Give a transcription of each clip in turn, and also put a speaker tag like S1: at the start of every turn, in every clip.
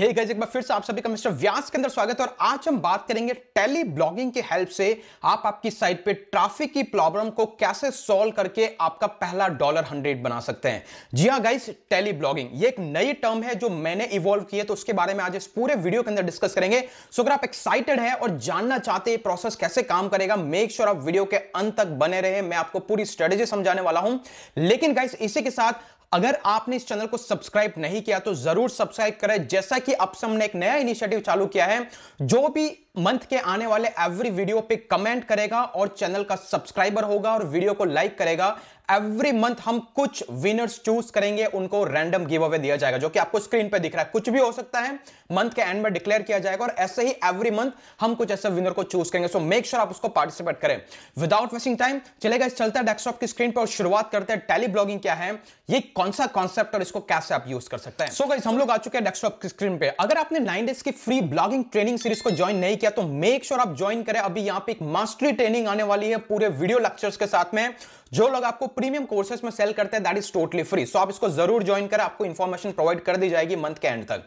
S1: Hey guys, एक बार फिर से आप सभी का मिस्टर व्यास के अंदर स्वागत है। और आज हम बात करेंगे टेली ब्लॉगिंग की हेल्प से आप आपकी साइट पे ट्रैफिक की प्रॉब्लम को कैसे सॉल्व करके आपका पहला $100 बना सकते हैं। जी हां गाइस, टेली ब्लॉगिंग ये एक नई टर्म है जो मैंने इवॉल्व की है, तो उसके बारे में आज इस पूरे वीडियो के अंदर डिस्कस करेंगे। सो अगर आप एक्साइटेड हैं और जानना चाहते हैं प्रोसेस कैसे काम करेगा, मेक श्योर आप वीडियो के अंत तक बने रहे। मैं आपको पूरी स्ट्रेटेजी समझाने वाला हूं। लेकिन गाइस, इसी के साथ अगर आपने इस चैनल को सब्सक्राइब नहीं किया तो जरूर सब्सक्राइब करें। जैसा कि अब हमने एक नया इनिशिएटिव चालू किया है, जो भी मंथ के आने वाले एवरी वीडियो पे कमेंट करेगा और चैनल का सब्सक्राइबर होगा और वीडियो को लाइक करेगा, एवरी मंथ हम कुछ विनर्स चूज करेंगे, उनको रैंडम गिव अवे दिया जाएगा, जो कि आपको स्क्रीन पे दिख रहा है। कुछ भी हो सकता है, मंथ के एंड में डिक्लेयर किया जाएगा और ऐसे ही एवरी मंथ हम कुछ ऐसे विनर को चूज करेंगे। सो मेक श्योर आप उसको पार्टिसिपेट करें। विदाउट वेस्टिंग टाइम चलेगा, इस चलता है डेस्कटॉप की स्क्रीन पर और शुरुआत करते हैं। टेली ब्लॉगिंग क्या है, ये कौन सा कॉन्सेप्ट और इसको कैसे आप यूज कर सकते हैं। सो गाइस, हम लोग आ चुके हैं डेस्कटॉप की स्क्रीन पे। अगर आपने 9 डेज की फ्री ब्लॉगिंग ट्रेनिंग सीरीज को ज्वाइन नहीं किया तो मेक श्योर आप ज्वाइन करें। अभी यहां पे एक मास्टरी ट्रेनिंग आने वाली है पूरे वीडियो लेक्चर्स के साथ में। जो लोग आपको प्रीमियम कोर्सेज में सेल करते हैं, दैट इज टोटली फ्री। सो आप इसको जरूर ज्वाइन करें, आपको इंफॉर्मेशन प्रोवाइड कर दी जाएगी मंथ के एंड तक।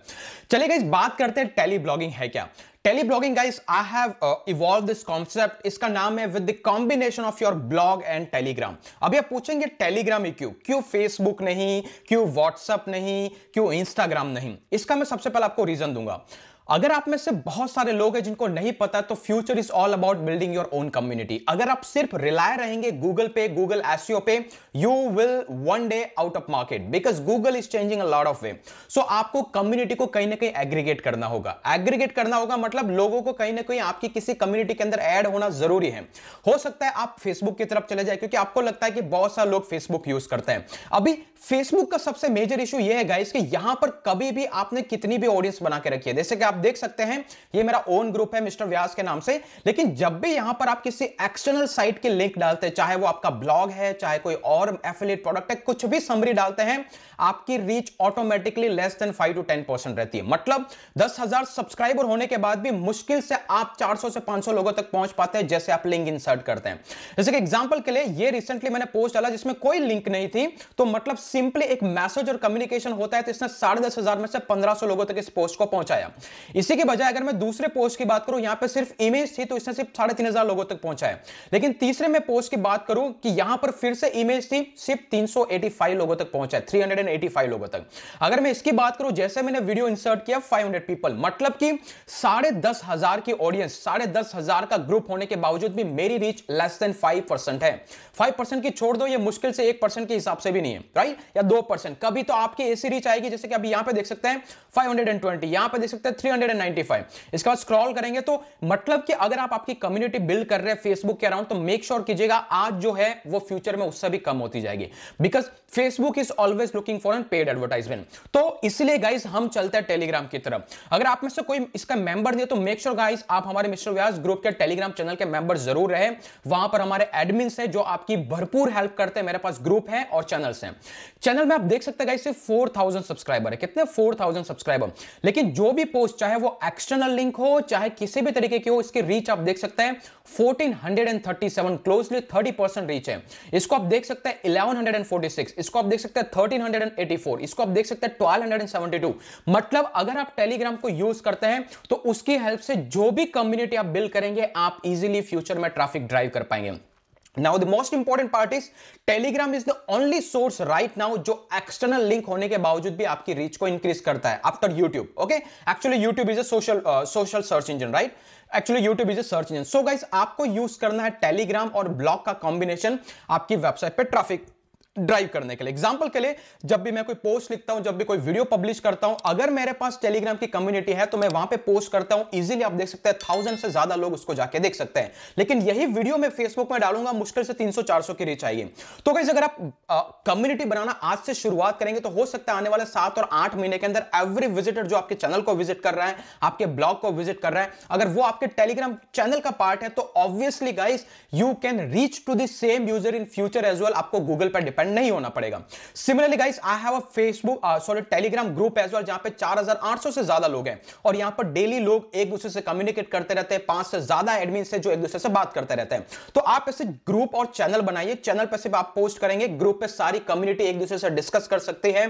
S1: चलिए इस बात करते हैं टेली ब्लॉगिंग है क्या। Tele blogging guys, I have evolve this concept. इसका नाम है with the combination of your blog and Telegram. अभी आप पूछेंगे टेलीग्राम ही क्यों फेसबुक नहीं, क्यों व्हाट्सएप नहीं, क्यों इंस्टाग्राम नहीं। इसका मैं सबसे पहले आपको रीजन दूंगा। अगर आप में से बहुत सारे लोग हैं जिनको नहीं पता, तो future is all about building your own community. अगर आप सिर्फ रिलाय रहेंगे गूगल पे, गूगल एसईओ पे, you will one day out of market, because Google is changing a lot of way. So आपको कम्युनिटी को कहीं ना कहीं एग्रीगेट करना होगा। एग्रीगेट करना होगा मतलब लोगों को कहीं ना कहीं आपकी किसी कम्युनिटी के अंदर ऐड होना जरूरी है। हो सकता है आप फेसबुक की तरफ चले जाए, क्योंकि आपको लगता है कि बहुत सारे लोग फेसबुक यूज करते हैं। अभी फेसबुक का सबसे मेजर इशू यह है गाइस कि यहां पर कभी भी आपने कितनी भी ऑडियंस बना के रखी है, जैसे कि आप देख सकते हैं ये मेरा ओन ग्रुप है मिस्टर व्यास के नाम से। लेकिन जब भी यहां पर आप किसी एक्सटर्नल साइट के लिंक डालते हैं, चाहे वो आपका ब्लॉग है, चाहे कोई और एफिलिएट प्रोडक्ट है, कुछ भी समरी डालते हैं, आपकी reach automatically less than 5 to 10% रहती है। मतलब 10,000 सब्सक्राइबर होने के बाद भी मुश्किल से आप 400 से 500 लोगों तक पहुंच पाते हैं, जैसे आप लिंक इंसर्ट करते हैं। जैसे कि एग्जांपल के लिए ये रिसेंटली मैंने पोस्ट डाला जिसमें कोई लिंक नहीं थी, तो मतलब सिंपली एक मैसेज और कम्युनिकेशन होता है, तो इसने 10,500 में से 1500 लोगों तक इस पोस्ट को पहुंचाया। इसी के बजाय अगर मैं दूसरे पोस्ट की बात करूं, यहां पे सिर्फ इमेज थी तो इसने सिर्फ 3,500 लोगों तक पहुंचाया। लेकिन तीसरे में पोस्ट की बात करूं कि यहां पर फिर से इमेज थी, सिर्फ 385 लोगों तक पहुंचा है, 385 लोगों तक। अगर मैं इसकी बात करूं, जैसे मैंने वीडियो इंसर्ट किया 500 पीपल, मतलब कि 10,500 की ऑडियंस, 10,500 का ग्रुप होने के बावजूद भी मेरी रीच लेस देन 5% है। 5% की छोड़ दो, ये मुश्किल से 1% के हिसाब से भी नहीं है, राइट, या 2%। कभी तो आपकी ऐसी रीच आएगी, जैसे कि अभी यहां पे देख सकते हैं 520, यहां पे देख सकते हैं 395। इसके बाद स्क्रॉल करेंगे तो मतलब कि अगर आप आपकी कम्युनिटी बिल्ड कर रहे हैं फेसबुक के अराउंड, तो मेक श्योर कीजिएगा आज जो है वो फ्यूचर में उससे भी कम होती जाएगी, because Facebook is always looking for an paid advertisement. तो इसलिए गाइस हम चलते हैं टेलीग्राम की तरफ। अगर आप में से कोई इसका मेंबर नहीं है तो मेक श्योर गाइस आप हमारे मिस्टर व्यास ग्रुप के टेलीग्राम चैनल के मेंबर जरूर रहे। वहां पर हमारे एडमिन्स हैं जो आपकी भरपूर हेल्प करते हैं। मेरे पास ग्रुप है और चैनल्स हैं। चैनल में आप देख सकते हैं गाइस सिर्फ 4000 सब्सक्राइबर है। कितने? 4000 सब्सक्राइबर। लेकिन जो भी पोस्ट, चाहे वो एक्सटर्नल लिंक हो, चाहे किसी भी तरीके की हो, इसकी रीच आप देख सकते हैं 1437, क्लोजली 30% रीच है। इसको आप देख सकते हैं 1146, इसको आप देख सकते हैं 1384, इसको आप देख सकते हैं 1272। मतलब अगर आप टेलीग्राम को यूज करते हैं तो उसकी हेल्प से जो भी कम्युनिटी आप बिल्ड करेंगे, आप इजीली फ्यूचर में ट्रैफिक ड्राइव कर पाएंगे। Now the most important part is Telegram is the only source right now जो external link होने के बावजूद भी आपकी रीच को इंक्रीज करता है after YouTube. Okay? Actually YouTube is a social search engine, right? Actually YouTube is a search engine. So guys, आपको यूज करना है Telegram और ब्लॉग का कॉम्बिनेशन आपकी वेबसाइट पे ट्रैफिक ड्राइव करने के लिए। एग्जांपल के लिए, जब भी मैं कोई पोस्ट लिखता हूं, जब भी कोई वीडियो पब्लिश करता हूं, अगर मेरे पास टेलीग्राम की कम्युनिटी है तो मैं वहां पे पोस्ट करता हूं, इजीली आप देख सकते हैं 1000 से ज्यादा लोग उसको जाके देख सकते हैं। लेकिन यही वीडियो मैं फेसबुक में डालूंगा, मुश्किल से 300-400 की रीच आएगी। तो गाइस, अगर आप कम्युनिटी बनाना आज से शुरुआत करेंगे तो हो सकता है आने वाले 7 और 8 महीने के अंदर एवरी विजिटर जो आपके चैनल को विजिट कर रहा है, आपके ब्लॉग को विजिट कर रहा है, अगर वो आपके टेलीग्राम चैनल का पार्ट है, तो obviously guys you can reach to the same user in future as well. आपको गूगल पर डिपेंड डिपेंड नहीं होना पड़ेगा। Similarly guys, I have a Facebook Telegram group as well, जहां पे 4800 से ज्यादा लोग हैं और यहां पर डेली लोग एक दूसरे से कम्युनिकेट करते रहते हैं, 5 से ज्यादा एडमिन से जो एक दूसरे से बात करते रहते हैं। तो आप ऐसे ग्रुप और चैनल बनाइए, चैनल पर सिर्फ आप पोस्ट करेंगे, ग्रुप पे सारी कम्युनिटी एक दूसरे से डिस्कस कर सकती है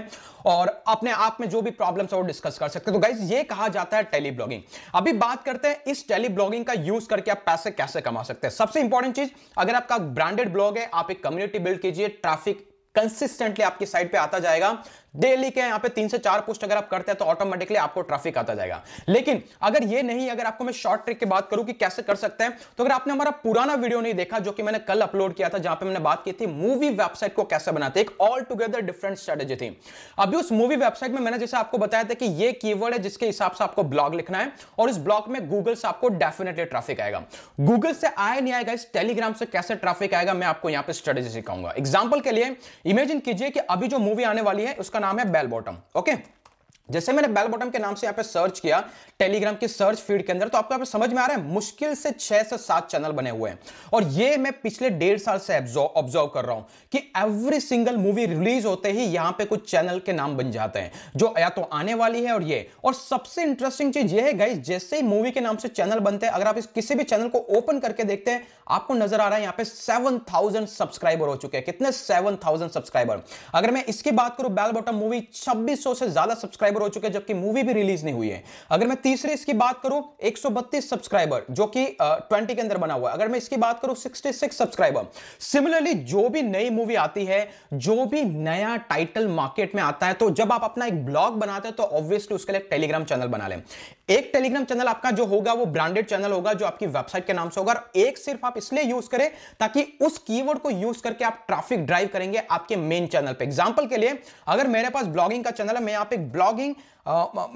S1: और अपने आप में जो भी प्रॉब्लम्स है वो डिस्कस कर सकते हैं। तो गाइस, ये कहा जाता है टेली ब्लॉगिंग। अभी बात करते हैं इस टेली ब्लॉगिंग का यूज करके आप पैसे कैसे कमा सकते हैं। सबसे इंपॉर्टेंट चीज, अगर आपका ब्रांडेड ब्लॉग है, आप एक कम्युनिटी बिल्ड कीजिए, ट्रैफिक कंसिस्टेंटली आपकी साइट पे आता जाएगा। डेली के यहां पे 3 से 4 पोस्ट अगर आप करते हैं तो ऑटोमेटिकली आपको ट्रैफिक आता जाएगा। लेकिन अगर ये नहीं, अगर आपको मैं शॉर्ट ट्रिक की बात करूं कि कैसे कर सकते हैं, तो अगर आपने हमारा पुराना वीडियो नहीं देखा जो कि मैंने कल अपलोड किया था, जहां पे मैंने बात की थी मूवी वेबसाइट को कैसे बनाते, एक ऑल टुगेदर डिफरेंट स्ट्रेटेजी थी। अभी उस मूवी वेबसाइट में मैंने जैसे आपको बताया था कि ये कीवर्ड है जिसके हिसाब से आपको ब्लॉग लिखना है और इस ब्लॉग में गूगल से आपको डेफिनेटली ट्रैफिक आएगा। गूगल से आए नहीं आएगा, इस टेलीग्राम से कैसे ट्रैफिक आएगा मैं आपको यहां पे स्ट्रेटेजी सिखाऊंगा। एग्जांपल के लिए इमेजिन कीजिए कि अभी जो मूवी आने वाली है उसका नाम है बेल बॉटम। ओके, जैसे मैंने बेल बॉटम के नाम से यहां पे सर्च किया टेलीग्राम की सर्च फीड के अंदर, तो आपको यहां पे समझ में आ रहा है मुश्किल से 6 से 7 चैनल बने हुए हैं और ये मैं पिछले 1.5 साल से ऑब्जर्व कर रहा हूं कि एवरी सिंगल मूवी रिलीज होते ही यहां पे कुछ चैनल के नाम बन जाते हैं जो या तो आने वाली है और सबसे इंटरेस्टिंग चीज ये है गाइस, जैसे ही मूवी के नाम से चैनल बनते हैं, अगर आप इस किसी भी चैनल को ओपन करके देखते हैं, आपको नजर आ रहा है यहां पे 7000 सब्सक्राइबर हो चुके हैं। कितने? 7000 सब्सक्राइबर। अगर मैं इसकी बात करूं, बेल बॉटम मूवी 2600 से ज्यादा सब्सक्राइबर हो चुके हैं जबकि मूवी भी रिलीज नहीं हुई है। अगर मैं तीसरे इसकी बात करूं, 132 सब्सक्राइबर जो कि 20 के अंदर बना हुआ है। अगर मैं इसकी बात करूं, 66 सब्सक्राइबर। सिमिलरली जो भी नई मूवी आती है, जो भी नया टाइटल मार्केट में आता है, तो जब आप अपना एक ब्लॉग बनाते हैं तो ऑब्वियसली उसके लिए एक टेलीग्राम चैनल बना लें। एक टेलीग्राम चैनल आपका जो होगा वो ब्रांडेड चैनल होगा जो आपकी वेबसाइट के नाम से होगा। एक सिर्फ आप इसलिए यूज करें ताकि उस कीवर्ड को यूज करके आप ट्रैफिक ड्राइव करेंगे आपके मेन चैनल पे। एग्जांपल के लिए, अगर मेरे पास ब्लॉगिंग का चैनल है, मैं यहां पे ब्लॉगिंग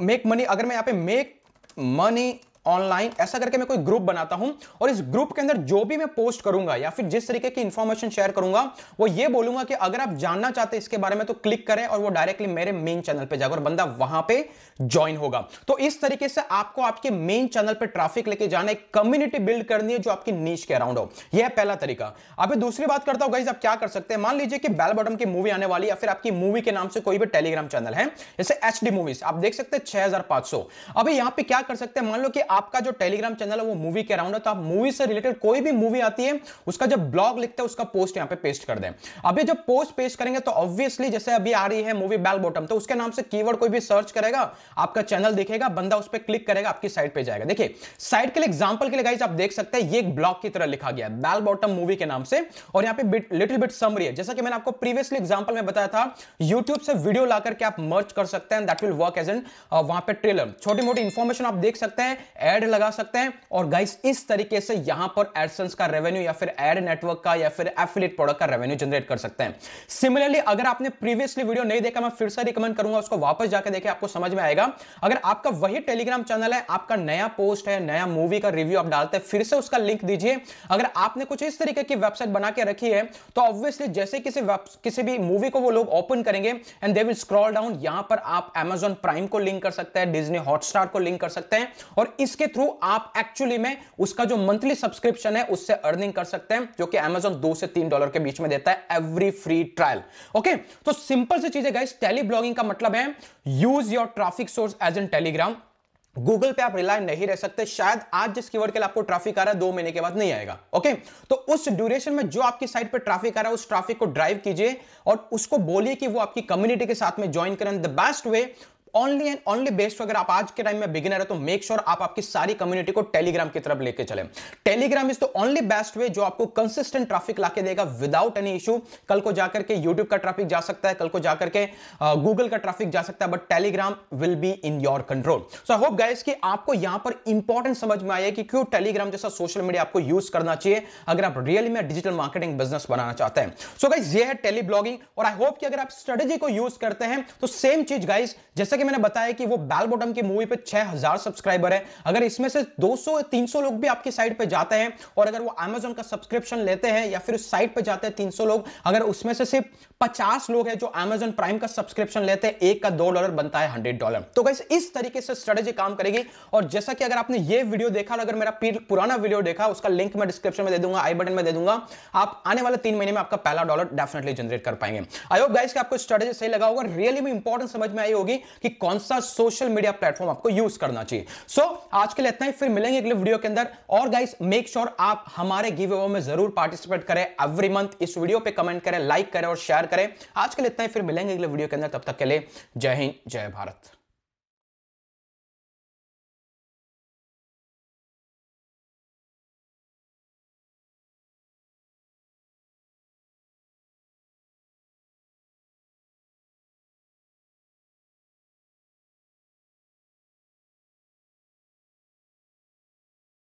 S1: मेक मनी, अगर मैं यहां पे मेक मनी ऑनलाइन ऐसा करके मैं कोई ग्रुप बनाता हूं और इस ग्रुप के अंदर जो भी मैं पोस्ट करूंगा या फिर जिस तरीके की इंफॉर्मेशन शेयर करूंगा वो ये बोलूंगा कि अगर आप जानना चाहते हैं इसके बारे में तो क्लिक करें और वो डायरेक्टली मेरे मेन चैनल पे जाएगा और बंदा वहां पे ज्वाइन होगा। तो इस तरीके से आपको आपके मेन चैनल पे ट्रैफिक लेके जाना, एक कम्युनिटी बिल्ड करनी है जो आपकी नीश के अराउंड हो। यह है पहला तरीका। अब दूसरी बात करता हूं गाइस, आप क्या कर सकते हैं। मान लीजिए कि बेल बॉटम की मूवी आने वाली या फिर आपकी मूवी के नाम से कोई भी टेलीग्राम चैनल है, जैसे HD मूवीज, आप देख सकते हैं 6500। अभी यहां पे क्या कर सकते हैं, मान लो कि आपका जो टेलीग्राम चैनल है वो मूवी के अराउंड है, तो आप मूवी से रिलेटेड कोई भी मूवी आती है उसका जब ब्लॉग लिखते हैं उसका पोस्ट यहां पे पेस्ट कर दें। अभी जब पोस्ट पेस्ट करेंगे तो ऑब्वियसली जैसे अभी आ रही है मूवी बेल बॉटम, तो उसके नाम से कीवर्ड कोई भी सर्च करेगा, आपका चैनल दिखेगा, बंदा उस पर क्लिक करेगा, आपकी साइट पे जाएगा। देखिए साइट के लिए एग्जांपल के लिए गाइस आप देख सकते हैं ये एक ब्लॉग की तरह लिखा गया है बेल बॉटम मूवी के नाम से और यहां पे लिटिल बिट समरी है। जैसा कि मैंने आपको प्रीवियसली एग्जांपल में बताया था, YouTube से वीडियो लाकर के आप मर्ज कर सकते हैं, that will work as an वहां पे ट्रेलर, छोटी मोटी इंफॉर्मेशन आप देख सकते हैं, ऐड लगा सकते हैं और गाइस इस तरीके से यहां पर एडसेंस का रेवेन्यू या फिर एड नेटवर्क का या फिर एफिलिएट प्रोडक्ट का रेवेन्यू जनरेट कर सकते हैं। सिमिलरली अगर आपने प्रीवियसली वीडियो नहीं देखा, मैं फिर से रिकमेंड करूंगा उसको वापस जाकर देखें, आपको समझ में आएगा। अगर आपका वही टेलीग्राम चैनल है, आपका नया पोस्ट है, नया मूवी का रिव्यू आप डालते हैं, फिर से उसका लिंक दीजिए। अगर आपने कुछ इस तरीके की वेबसाइट बना के रखी है तो ऑब्वियसली जैसे किसी भी मूवी को वो लोग ओपन करेंगे and they will scroll down, यहां पर आप Amazon प्राइम को लिंक कर सकते हैं, डिज्नी हॉटस्टार को लिंक कर सकते हैं और इसके थ्रू आप एक्चुअली में उसका जो मंथली सब्सक्रिप्शन है उससे अर्निंग कर सकते हैं, जो कि Amazon $2 से $3 के बीच में देता है एवरी फ्री ट्रायल। ओके, तो सिंपल सी चीज है गाइस, टेली ब्लॉगिंग का मतलब है use your traffic source as an Telegram. Google पे आप रिलाय नहीं रह सकते, शायद आज जिस कीवर्ड के लिए आपको ट्रैफिक आ रहा है 2 महीने के बाद नहीं आएगा। ओके, तो उस ड्यूरेशन में जो आपकी साइट पे ट्रैफिक आ रहा है उस ट्रैफिक को ड्राइव कीजिए और उसको बोलिए कि वो आपकी कम्युनिटी के साथ में ज्वाइन करें। The best way, only and only best, अगर आप आज के टाइम में बिगिनर है तो मेक श्योर आप आपकी सारी कम्युनिटी को टेलीग्राम की तरफ लेके चलें। Telegram is the only best way जो आपको कंसिस्टेंट ट्रैफिक लाके देगा विदाउट एनी इशू। कल को जाकर के यूट्यूब का ट्रैफिक जा सकता है, कल को जाकर के गूगल का ट्रैफिक जा सकता है, but Telegram will be in your control. So I hope guys कि आपको यहां पर इंपॉर्टेंट समझ में आया कि क्यों टेलीग्राम जैसा सोशल मीडिया आपको यूज करना चाहिए अगर आप रियली में डिजिटल मार्केटिंग बिजनेस बनाना चाहते हैं। सो गाइस ये है टेली ब्लॉगिंग और आई होप कि अगर आप स्ट्रेटेजी को यूज करते हैं तो सेम चीज गाइस, जैसा कि मैंने बताया कि वो बेल बॉटम की मूवी पे 6000 सब्सक्राइबर है, अगर इसमें से 200-300 लोग भी आपकी साइट पे जाते हैं और अगर वो Amazon का सब्सक्रिप्शन लेते हैं या फिर उस साइट पे जाते हैं 300 लोग, अगर उसमें से सिर्फ 50 लोग हैं जो Amazon प्राइम का सब्सक्रिप्शन लेते हैं, एक का $2 बनता है $100। तो गाइस इस तरीके से स्ट्रेटेजी काम करेगी। और जैसा कि अगर आपने ये वीडियो देखा और अगर मेरा पुराना वीडियो देखा, उसका लिंक मैं डिस्क्रिप्शन में दे दूंगा, आई बटन में दे दूंगा, आप आने वाले 3 महीने में आपका पहला डॉलर डेफिनेटली जनरेट कर पाएंगे। आई होप गाइस कि आपको स्ट्रेटेजी सही लगा होगा, रियली में इंपॉर्टेंट समझ में आई होगी कि कौन सा सोशल मीडिया प्लेटफॉर्म आपको यूज करना चाहिए। सो आज के लिए इतना ही, फिर मिलेंगे अगले वीडियो के अंदर। और गाइस मेक श्योर आप हमारे गिव अवे में जरूर पार्टिसिपेट करें एवरी मंथ। इस वीडियो पे कमेंट करें, लाइक करें और शेयर करें। आज के लिए इतना ही, फिर मिलेंगे अगले वीडियो के अंदर। तब तक के लिए जय हिंद, जय भारत।